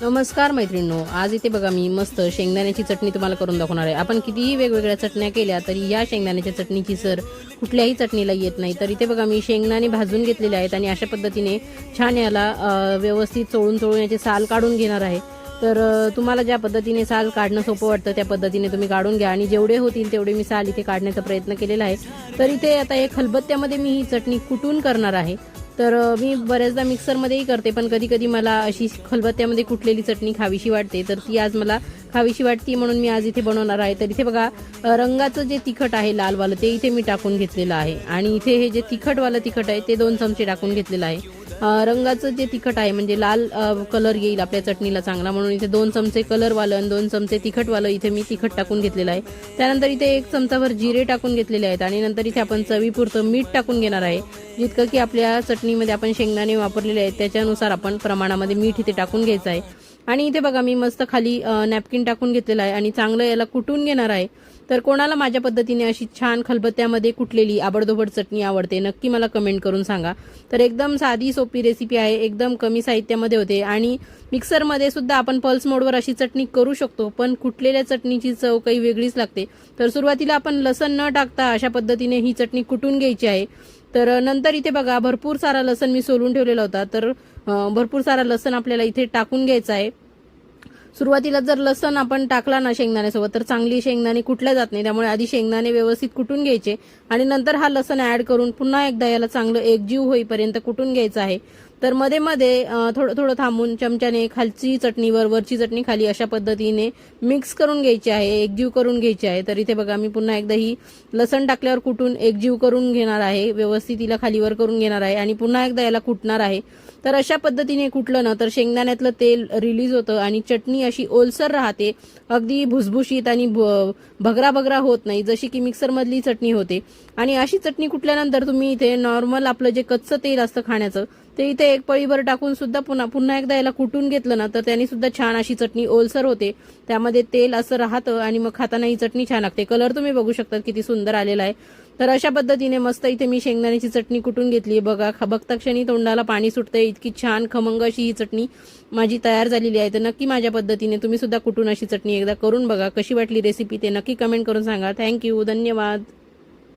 नमस्कार मैत्रिणींनो, आज इथे बघा मी मस्त शेंगदाण्याची चटणी तुम्हाला करून दाखवणार आहे। आपण कितीही वेगवेगळ्या चटण्या केल्या तरी या शेंगदाण्याच्या चटणीची सर कुठल्याही चटणीला येत नाही। तर इथे बघा मी शेंगदाणे भाजून घेतलेले आहेत आणि अशा पद्धतीने छान याला व्यवस्थित चोळून याचे साल काढून घेणार आहे। तर तुम्हाला ज्या पद्धतीने साल काढणं सोपं वाटतं त्या पद्धतीने तुम्ही काढून घ्या आणि जेवढे होतील तेवढे मी साल इथे काढण्याचा प्रयत्न केलेला आहे। तर इथे आता एक खलबत्त्यामध्ये मी ही चटणी कुटून करणार आहे। तर मी बरेचदा मिक्सरमध्येही करते, पण कधी कधी मला अशी खलबत्त्यामध्ये कुटलेली चटणी खावीशी वाटते। तर ती आज मला खावीशी वाटती म्हणून मी आज इथे बनवणार आहे। तर इथे बघा रंगाचं जे तिखट आहे लालवालं ते इथे मी टाकून घेतलेलं आहे आणि इथे हे जे तिखटवालं तिखट आहे ते 2 चमचे टाकून घेतलेलं आहे। रंगाचं जे तिखट आहे म्हणजे लाल कलर येईल आपल्या चटणीला चांगला म्हणून इथे 2 चमचे कलरवालं आणि 2 चमचे तिखटवालं इथे मी तिखट टाकून घेतलेलं आहे। त्यानंतर इथे 1 चमचाभर जिरे टाकून घेतलेले आहेत आणि नंतर इथे आपण चवीपुरतं मीठ टाकून घेणार आहे। जितकं की आपल्या चटणीमध्ये आपण शेंगदाणे वापरलेले आहेत त्याच्यानुसार आपण प्रमाणामध्ये मीठ इथे टाकून घ्यायचं आहे। आणि इथे बघा मी मस्त खाली नॅपकिन टाकून घेतलेलं आहे आणि चांगलं याला कुटून घेणार आहे। तर कोणाला माझ्या पद्धतीने अशी छान खलबत्त्यामध्ये कुटलेली आबडधोबड चटणी आवडते नक्की मला कमेंट करून सांगा। तर एकदम साधी सोपी रेसिपी आहे, एकदम कमी साहित्यामध्ये होते आणि मिक्सरमध्ये सुद्धा आपण पल्स मोडवर अशी चटणी करू शकतो, पण कुटलेल्या चटणीची चव काही वेगळीच लागते। तर सुरुवातीला आपण लसण न टाकता अशा पद्धतीने ही चटणी कुटून घ्यायची आहे। तर नंतर इथे बघा भरपूर सारा लसण मी सोलून ठेवलेला होता, तर भरपूर सारा लसण आपल्याला इथे टाकून घ्यायचा आहे। सुरुवातीला जर लसण आपण टाकला ना शेंगदाण्यासोबत तर चांगली शेंगदाणे कुटल्या जात नाही, त्यामुळे आधी शेंगदाणे व्यवस्थित कुटून घ्यायचे आणि नंतर हा लसण ऍड करून पुन्हा एकदा याला चांगलं एकजीव होईपर्यंत कुटून घ्यायचं आहे। तर मध्ये मध्ये थोडं थांबून चमच्याने खालची चटणीवर वरची चटणी खाली अशा पद्धतीने मिक्स करून घ्यायची आहे, एकजीव करून घ्यायची आहे। तर इथे बघा मी पुन्हा एकदा ही लसण टाकल्यावर कुटून एकजीव करून घेणार आहे, व्यवस्थित तिला खालीवर करून घेणार आहे आणि पुन्हा एकदा याला कुटणार आहे। तर अशा पद्धतीने कुटलं ना तर शेंगदाण्यातलं तेल रिलीज होतं आणि चटणी अशी ओलसर राहते, अगदी भुसभुशीत आणि भगरा भगरा होत नाही जशी की मिक्सरमधली चटणी होते। आणि अशी चटणी कुटल्यानंतर तुम्ही इथे नॉर्मल आपलं जे कच्चं तेल असतं खाण्याचं ते इथे 1 पळीभर टाकून सुद्धा पुन्हा एकदा याला कुटून घेतलं ना तर त्याने सुद्धा छान अशी चटणी ओलसर होते, त्यामध्ये तेल असं राहतं आणि मग खाताना ही चटणी छान लागते। कलर तुम्ही बघू शकता किती सुंदर आलेला आहे। तर अशा पद्धतीने मस्त इथे मी शेंगदाण्याची चटणी कुटून घेतली बघा, बघता क्षणी तोंडाला पाणी सुटतंय, इतकी छान खमंग अशी ही चटणी माझी तयार झालेली आहे। तर नक्की माझ्या पद्धतीने तुम्ही सुद्धा कुटून अशी चटणी एकदा करून बघा, कशी वाटली रेसिपी ते नक्की कमेंट करून सांगा। थँक्यू, धन्यवाद।